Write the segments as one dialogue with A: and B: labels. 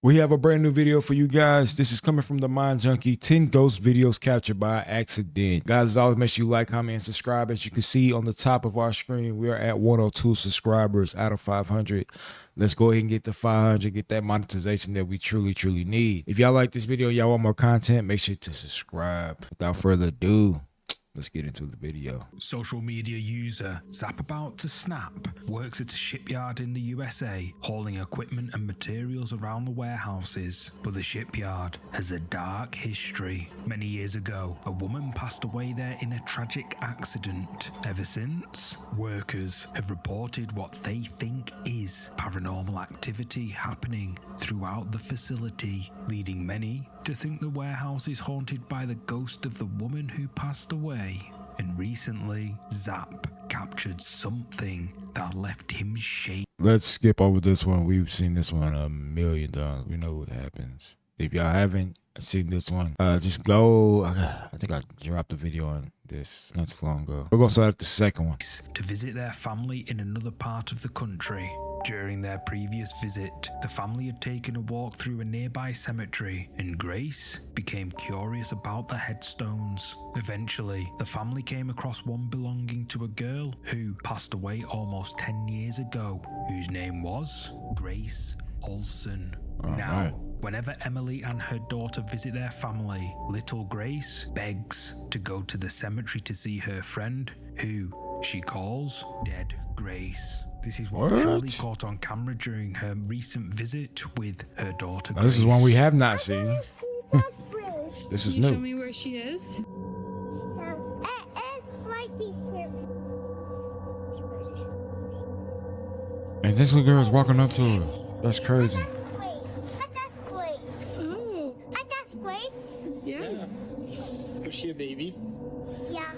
A: We have a brand new video for you guys. This is coming from the Mind Junkie. 10 ghost videos captured by accident. Guys, as always, make sure you like, comment, and subscribe. As you can see on the top of our screen, we are at 102 subscribers out of 500. Let's go ahead and get to 500, get that monetization that we truly need. If y'all like this video, y'all want more content, make sure to subscribe. Without further ado, let's get into the video.
B: Social media user Zapabout to Snap works at a shipyard in the USA, hauling equipment and materials around the warehouses. But the shipyard has a dark history. Many years ago, a woman passed away there in a tragic accident. Ever since, workers have reported what they think is paranormal activity happening throughout the facility, leading many to think the warehouse is haunted by the ghost of the woman who passed away. And recently, Zap captured something that left him shaken.
A: Let's skip over this one. We've seen this one a million times. We know what happens. If y'all haven't seen this one, just go. I think I dropped a video on this not so long ago. We're gonna start at the second one.
B: To visit their family in another part of the country. During their previous visit, the family had taken a walk through a nearby cemetery, and Grace became curious about the headstones. Eventually, the family came across one belonging to a girl who passed away almost 10 years ago, whose name was Grace Olson. Whenever Emily and her daughter visit their family, little Grace begs to go to the cemetery to see her friend, who she calls Dead Grace. This is what Emily caught on camera during her recent visit with her daughter Grace.
A: This is one we have not seen. This is
C: Can you
A: new.
C: show me where she is?
A: And this little girl is walking up to her. That's crazy.
C: Oh, yeah.
D: Was she a baby?
E: Yeah.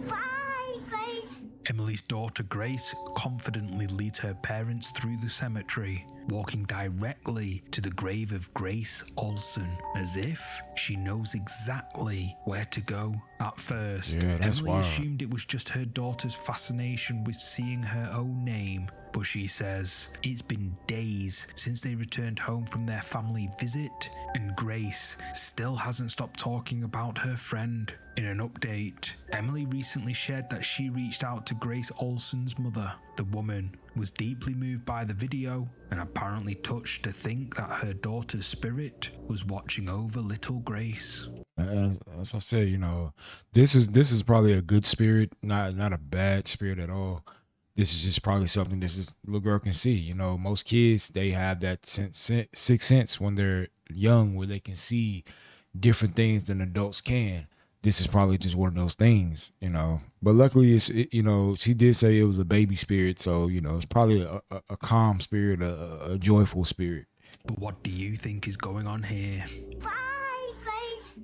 E: Bye, Grace.
B: Emily's daughter Grace confidently leads her parents through the cemetery, walking directly to the grave of Grace Olson, as if she knows exactly where to go. At first, Emily assumed it was just her daughter's fascination with seeing her own name, but she says it's been days since they returned home from their family visit, and Grace still hasn't stopped talking about her friend. In an update, Emily recently shared that she reached out to Grace Olson's mother. The woman was deeply moved by the video and apparently touched to think that her daughter's spirit was watching over little Grace.
A: As I said, you know, this is probably a good spirit, not a bad spirit at all. This is just probably something this little girl can see. You know, most kids, they have that sixth sense when they're young, where they can see different things than adults can. This is probably just one of those things, you know. But luckily, you know, she did say it was a baby spirit, so you know, it's probably a calm spirit, a joyful spirit.
B: But what do you think is going on here?
E: Bye, Grace.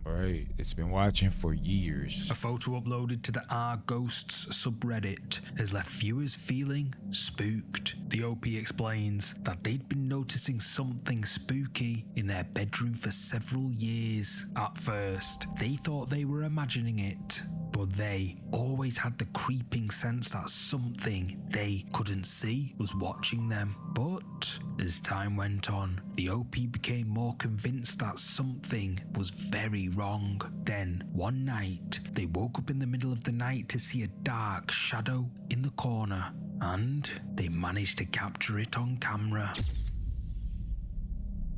A: All right, it's been watching for years.
B: A photo uploaded to the Our Ghosts subreddit has left viewers feeling spooked. The OP explains that they'd been noticing something spooky in their bedroom for several years. At first, they thought they were imagining it, but they always had the creeping sense that something they couldn't see was watching them. But as time went on, the OP became more convinced that something was very wrong. Then, one night, they woke up in the middle of the night to see a dark shadow in the corner, and they managed to capture it on camera.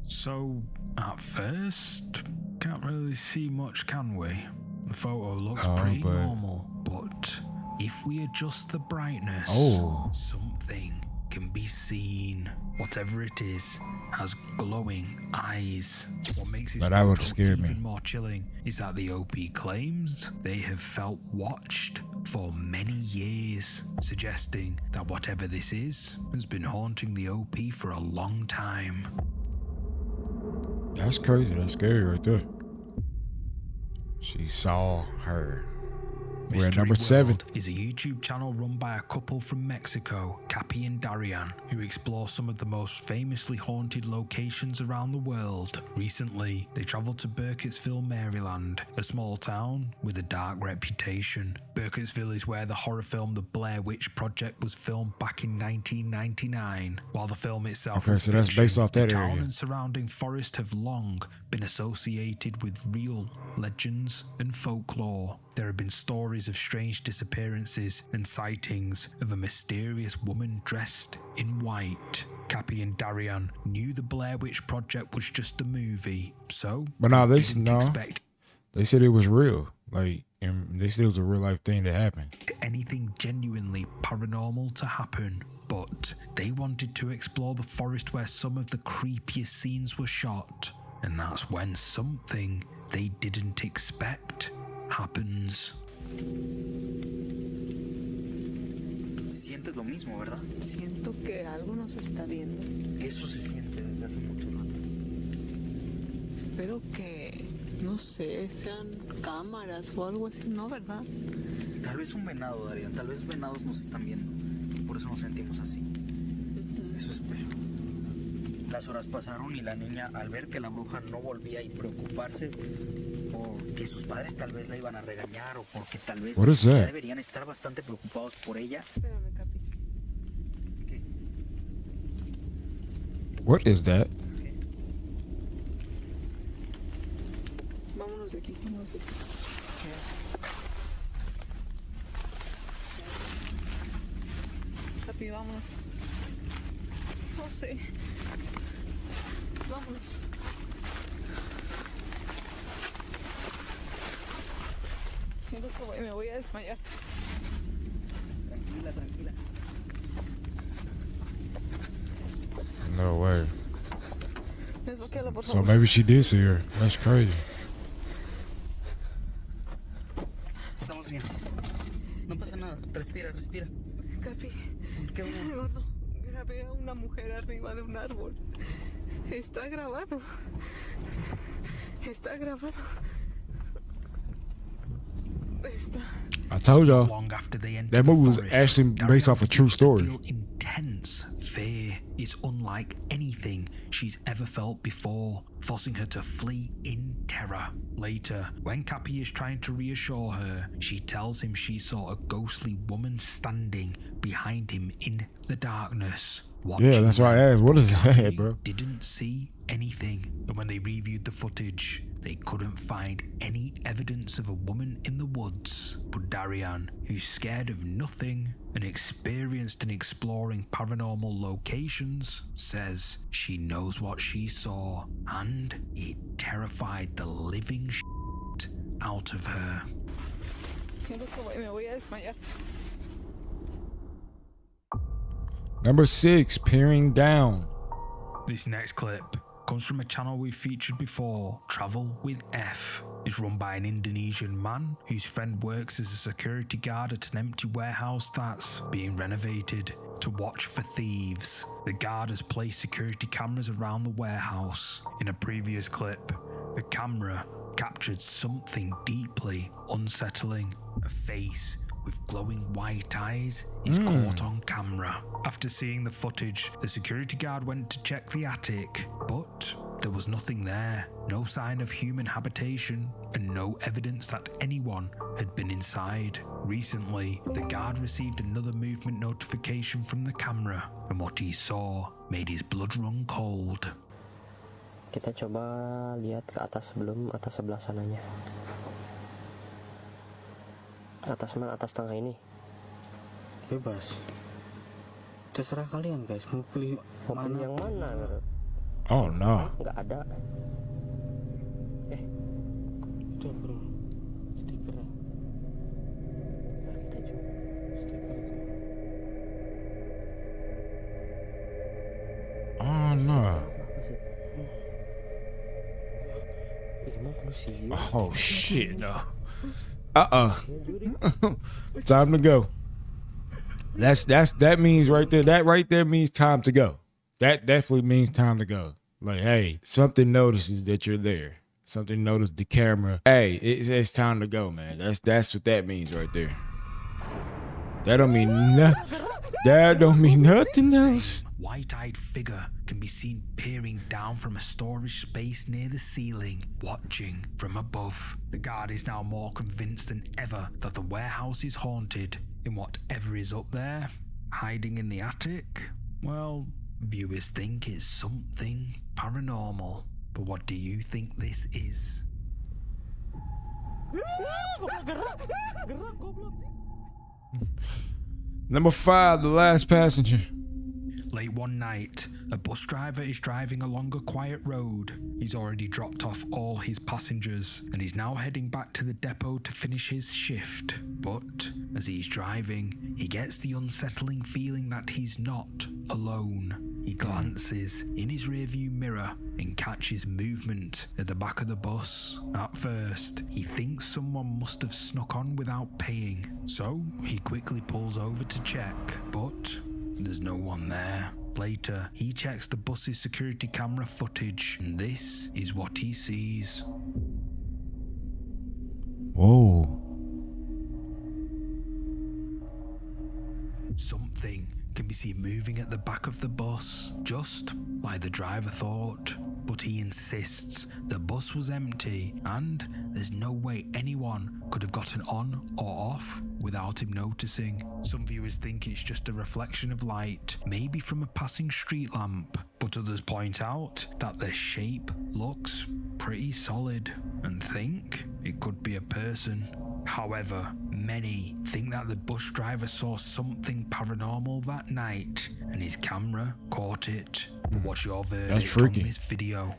B: So, at first, can't really see much, can we? The photo looks pretty normal, but if we adjust the brightness, something can be seen. Whatever it is has glowing eyes. What makes this photo even more chilling is that the OP claims they have felt watched for many years, suggesting that whatever this is has been haunting the OP for a long time.
A: That's crazy. That's scary right there. She saw her. We're at
B: Mystery
A: number 7.
B: World is a YouTube channel run by a couple from Mexico, Cappy and Darian, who explore some of the most famously haunted locations around the world. Recently, they traveled to Burkittsville, Maryland, a small town with a dark reputation. Burkittsville is where the horror film The Blair Witch Project was filmed back in 1999. While the film itself
A: Okay,
B: was
A: so that's
B: fiction,
A: based off that
B: the town
A: area.
B: and surrounding forest have long been associated with real legends and folklore. There have been stories of strange disappearances and sightings of a mysterious woman dressed in white. Cappy and Darian knew the Blair Witch Project was just a movie, so
A: But no, they
B: didn't
A: no.
B: expect
A: They said it was real. Like, and they said it was a real life thing that happened.
B: anything genuinely paranormal to happen, but they wanted to explore the forest where some of the creepiest scenes were shot, and that's when something they didn't expect happens.
F: Sientes lo mismo, ¿verdad?
G: Siento que algo nos está viendo.
F: Eso se siente desde hace mucho rato.
G: Espero que, no sé, sean cámaras o algo así, ¿no? ¿Verdad?
F: Tal vez un venado, Darian. Tal vez venados nos están viendo. Y por eso nos sentimos así. Eso espero. Las horas pasaron y la niña, al ver que la bruja no volvía y preocuparse porque sus padres tal vez la iban a regañar o porque tal vez
A: What is
F: ya
A: that?
F: deberían estar bastante preocupados por ella.
G: Espérame, Capi.
F: ¿Qué?
A: What is that?
F: ¿Qué?
G: Vámonos de aquí, vámonos de aquí. Capi, vámonos. No sé. Vámonos. Siento que me voy a desmayar.
F: Tranquila, tranquila.
A: No way.
G: Desbloquéala, por
A: So
G: favor.
A: maybe she did see her. That's crazy.
F: Estamos bien. No pasa nada. Respira, respira.
G: Capi,
F: ¿Qué hubo?
G: no, no. Grabé a una mujer arriba de un árbol. Está grabado. Está grabado. Está.
A: I told y'all.
B: Long after they entered
A: That movie
B: the
A: was
B: forest,
A: actually based off a true story.
B: Feel intense fear. It's unlike anything she's ever felt before, forcing her to flee in terror. Later, when Cappy is trying to reassure her, she tells him she saw a ghostly woman standing behind him in the darkness.
A: Yeah, that's why I asked, what is
B: Cappy
A: that, bro?
B: didn't see anything, and when they reviewed the footage, they couldn't find any evidence of a woman in the woods. But Darian, who's scared of nothing and experienced in exploring paranormal locations, says she knows what she saw, and it terrified the living shit out of her.
G: Siento que me voy a desmayar.
A: Number 6, Peering Down.
B: This next clip comes from a channel we've featured before, Travel with F. It's run by an Indonesian man whose friend works as a security guard at an empty warehouse that's being renovated to watch for thieves. The guard has placed security cameras around the warehouse. In a previous clip, the camera captured something deeply unsettling. A face with glowing white eyes is caught on camera. After seeing the footage, the security guard went to check the attic, but there was nothing there. No sign of human habitation and no evidence that anyone had been inside. Recently, the guard received another movement notification from the camera, and what he saw made his blood run cold.
H: Kita coba lihat ke atas sebelum atas sebelah sananya. Atas mana? Atas tengah ini.
I: Bebas. Terserah kalian guys, mau pilih
H: Mau pilih yang mana?
A: Oh no.
H: Nggak ada.
I: Itu bro, stikernya.
H: Ntar kita coba.
I: Stiker itu.
A: Oh no. Oh shit, no. Time to go. That means right there. That right there means time to go. That definitely means time to go. Like, hey, something notices that you're there. Something noticed the camera. Hey, it's time to go, man. That's what that means right there. That don't mean nothing. That don't mean nothing else.
B: White-eyed figure can be seen peering down from a storage space near the ceiling, watching from above. The guard is now more convinced than ever that the warehouse is haunted, and whatever is up there, hiding in the attic, well, viewers think it's something paranormal. But what do you think this is?
A: Number 5, the last passenger.
B: Late one night, a bus driver is driving along a quiet road. He's already dropped off all his passengers and he's now heading back to the depot to finish his shift. But as he's driving, he gets the unsettling feeling that he's not alone. He glances in his rearview mirror and catches movement at the back of the bus. At first, he thinks someone must have snuck on without paying, so he quickly pulls over to check, but there's no one there. Later, he checks the bus's security camera footage, and this is what he sees.
A: Whoa.
B: Something can be seen moving at the back of the bus, just like the driver thought. But he insists the bus was empty and there's no way anyone could have gotten on or off without him noticing. Some viewers think it's just a reflection of light, maybe from a passing street lamp, but others point out that the shape looks pretty solid and think it could be a person. However, many think that the bus driver saw something paranormal that night and his camera caught it. What's your verdict on this video?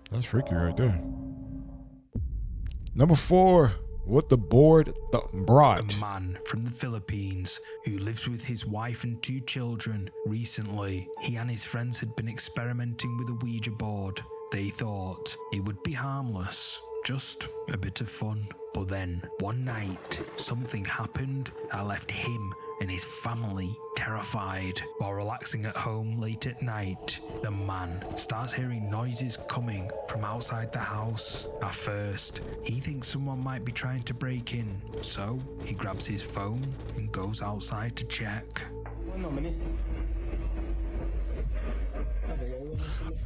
A: That's freaky right there. Number 4, what the board brought.
B: A man from the Philippines who lives with his wife and 2 children. Recently, he and his friends had been experimenting with a Ouija board. They thought it would be harmless, just a bit of fun. But then, one night, something happened that left him and his family terrified. While relaxing at home late at night, the man starts hearing noises coming from outside the house. At first, he thinks someone might be trying to break in, so he grabs his phone and goes outside to check.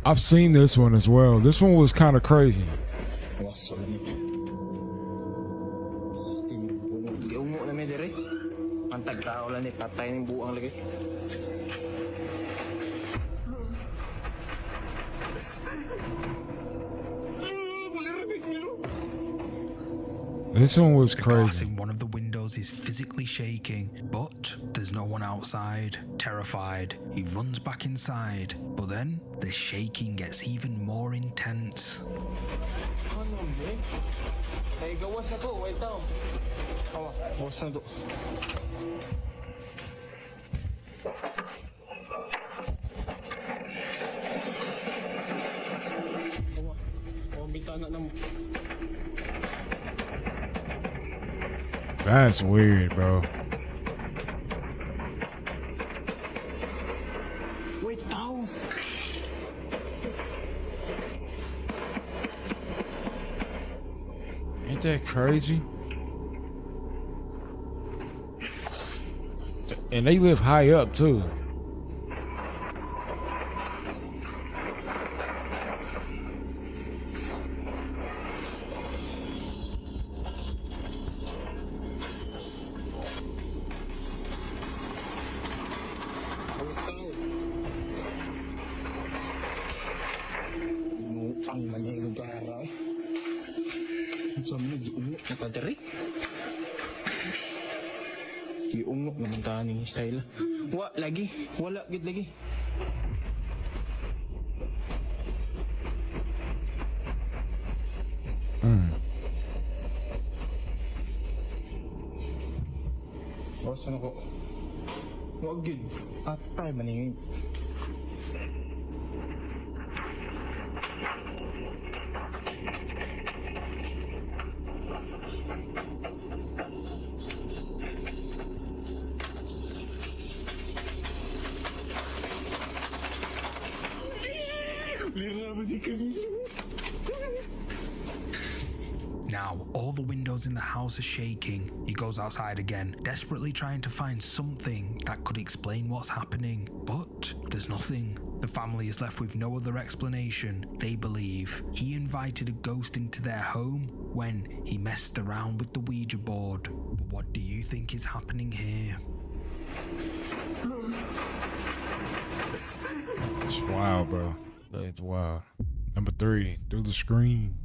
A: I've seen this one as well. This one was kind of crazy. This one was
B: The glass
A: crazy.
B: in one of the windows is physically shaking, but there's no one outside. Terrified, he runs back inside, but then the shaking gets even more intense.
A: That's weird, bro.
F: Wait, tao.
A: Ain't that crazy? And they live high up too.
I: Ang manyang lugar. Sa mga giungok na kadiri. Giungok naman taning style. Lagi. Wala gid lagi. Saan ako? Wag gid. Atay maning. Lira ba di kami?
B: Now, all the windows in the house are shaking. He goes outside again, desperately trying to find something that could explain what's happening. But there's nothing. The family is left with no other explanation. They believe he invited a ghost into their home when he messed around with the Ouija board. But what do you think is happening here?
A: It's wild, bro. It's wild. Number 3, through the screen.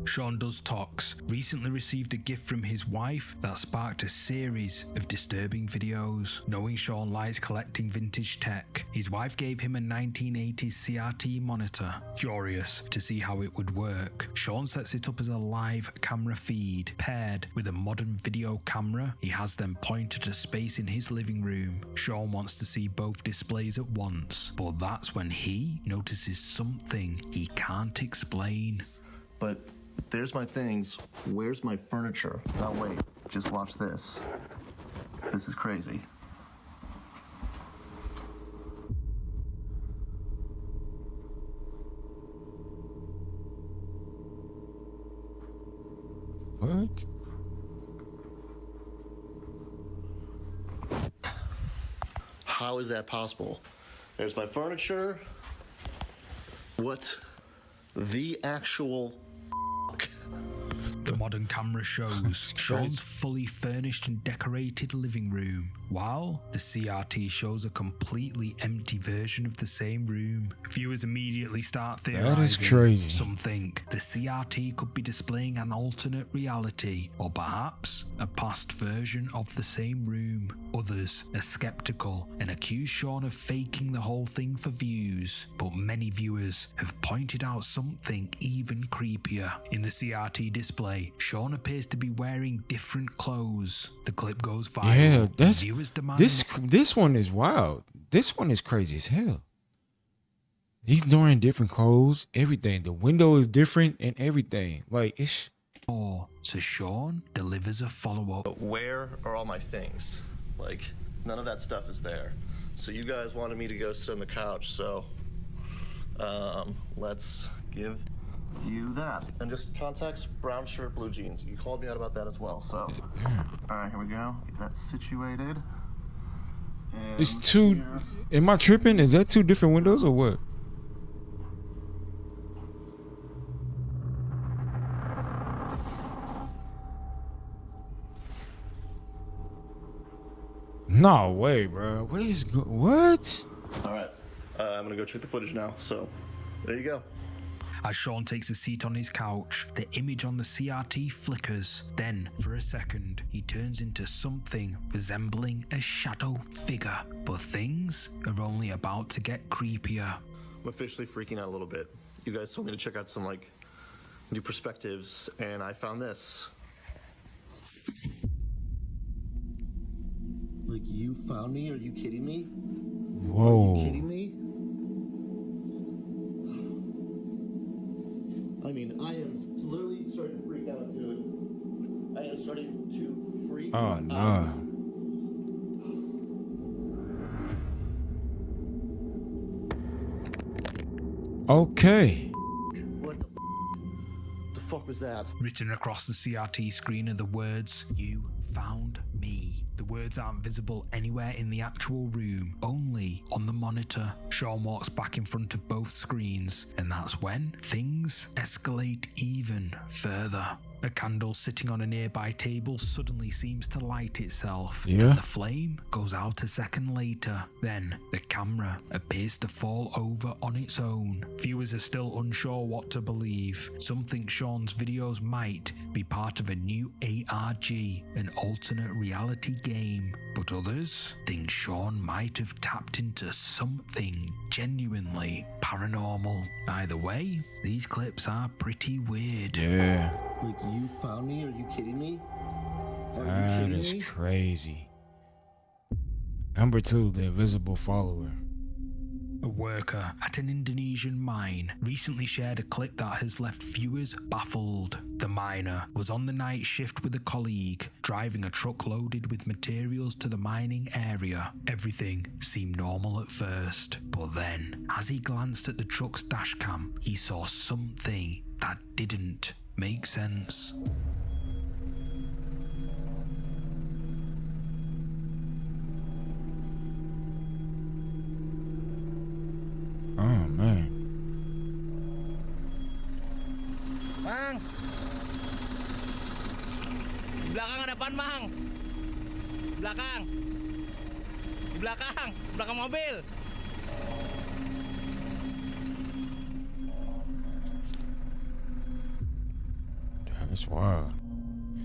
B: Sean Does Talks recently received a gift from his wife that sparked a series of disturbing videos. Knowing Sean likes collecting vintage tech, his wife gave him a 1980s CRT monitor. Curious to see how it would work, Sean sets it up as a live camera feed paired with a modern video camera. He has them pointed at a space in his living room. Sean wants to see both displays at once, but that's when he notices something he can't explain.
J: But there's my things. Where's my furniture? Now wait, just watch this. This is crazy.
A: What?
J: How is that possible? There's my furniture. What the actual
B: The modern camera shows Sean's fully furnished and decorated living room, while the CRT shows a completely empty version of the same room. Viewers immediately start theorizing.
A: That is crazy.
B: Some think the CRT could be displaying an alternate reality, or perhaps a past version of the same room. Others are skeptical and accuse Sean of faking the whole thing for views, but many viewers have pointed out something even creepier. In the CRT display, Sean appears to be wearing different clothes. The clip goes viral.
A: Yeah, that's
B: Viewers demand
A: this one is wild. This one is crazy as hell. He's wearing different clothes, everything. The window is different and everything. Like it's
B: more, so Sean delivers a follow-up.
J: But where are all my things? Like, none of that stuff is there. So you guys wanted me to go sit on the couch, so let's give you that. And just contacts, brown shirt, blue jeans. You called me out about that as well, so. All right, here we go. Get that situated. And
A: it's two.
J: here.
A: Am I tripping? Is that 2 different windows or what? No way, bro. What?
J: All right, I'm gonna go check the footage now, so there you go.
B: As Sean takes a seat on his couch, the image on the CRT flickers. Then, for a second, he turns into something resembling a shadow figure. But things are only about to get creepier.
J: I'm officially freaking out a little bit. You guys told me to check out some, like, new perspectives, and I found this. Like, you found me? Are you kidding me?
A: Whoa.
J: Are you kidding me? I mean, I am literally starting to freak out, dude. I am starting to freak out.
A: No. Okay.
J: What the fuck was that?
B: Written across the CRT screen are the words, "You found me." The words aren't visible anywhere in the actual room, only on the monitor. Sean walks back in front of both screens, and that's when things escalate even further. A candle sitting on a nearby table suddenly seems to light itself.
A: Yeah.
B: And the flame goes out a second later. Then the camera appears to fall over on its own. Viewers are still unsure what to believe. Some think Sean's videos might be part of a new ARG, an alternate reality game. But others think Sean might have tapped into something genuinely paranormal. Either way, these clips are pretty weird.
A: Yeah.
J: Like, you found me? Are you kidding me? Are you
A: That
J: kidding
A: is
J: me?
A: crazy. Number 2, the invisible follower.
B: A worker at an Indonesian mine recently shared a clip that has left viewers baffled. The miner was on the night shift with a colleague, driving a truck loaded with materials to the mining area. Everything seemed normal at first, but then, as he glanced at the truck's dashcam, he saw something that didn't make sense.
A: Oh man.
K: Mang! Di belakang ada apaan, Mang? Di belakang. Di belakang. Belakang mobil.
A: That's wild.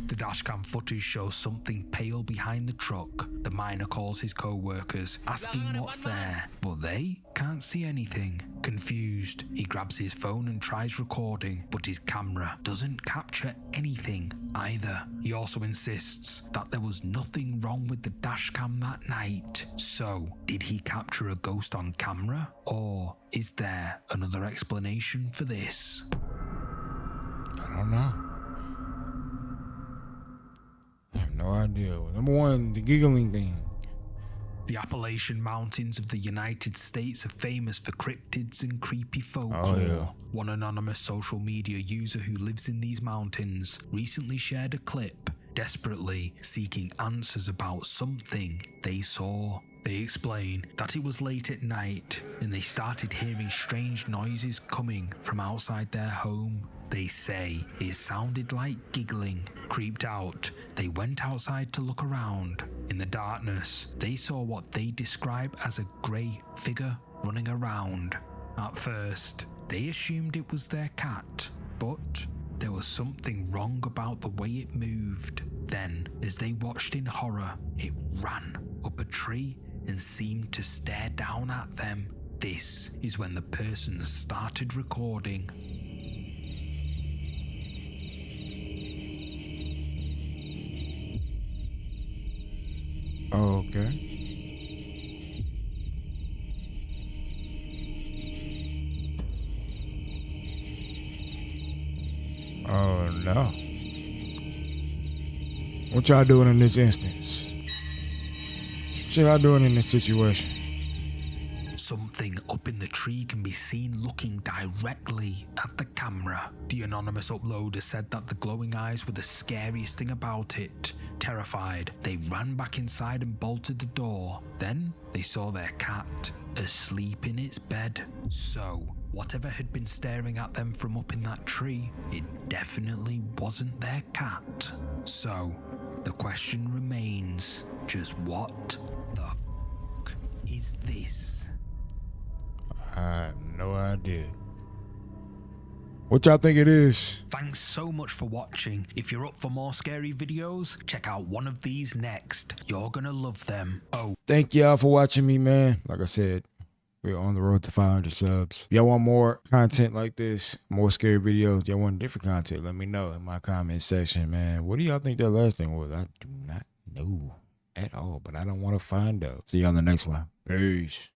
B: The dashcam footage shows something pale behind the truck. The miner calls his co-workers, asking what's there, but they can't see anything. Confused, he grabs his phone and tries recording, but his camera doesn't capture anything either. He also insists that there was nothing wrong with the dashcam that night. So, did he capture a ghost on camera? Or is there another explanation for this?
A: I don't know. I have no idea. Number one, the giggling thing.
B: The Appalachian Mountains of the United States are famous for cryptids and creepy folklore.
A: Oh, yeah.
B: One anonymous social media user who lives in these mountains recently shared a clip, desperately seeking answers about something they saw. They explain that it was late at night and they started hearing strange noises coming from outside their home. They say it sounded like giggling. Creeped out, they went outside to look around. In the darkness, they saw what they describe as a grey figure running around. At first, they assumed it was their cat, but there was something wrong about the way it moved. Then, as they watched in horror, it ran up a tree and seemed to stare down at them. This is when the person started recording.
A: Oh, okay. Oh no. What y'all doing in this instance? What y'all doing in this situation?
B: Something up in the tree can be seen looking directly at the camera. The anonymous uploader said that the glowing eyes were the scariest thing about it. Terrified, they ran back inside and bolted the door. Then they saw their cat asleep in its bed. So, whatever had been staring at them from up in that tree, it definitely wasn't their cat. So, the question remains, just what the f*** is this?
A: I have no idea. What y'all think it is?
B: Thanks so much for watching. If you're up for more scary videos, check out one of these next. You're gonna love them. Oh,
A: Thank y'all for watching me, man. Like I said, we're on the road to 500 subs. Y'all want more content like this, more scary videos, y'all want different content, let me know in my comment section, man. What do y'all think that last thing was? I do not know at all, but I don't want to find out. See you on the next one. Peace.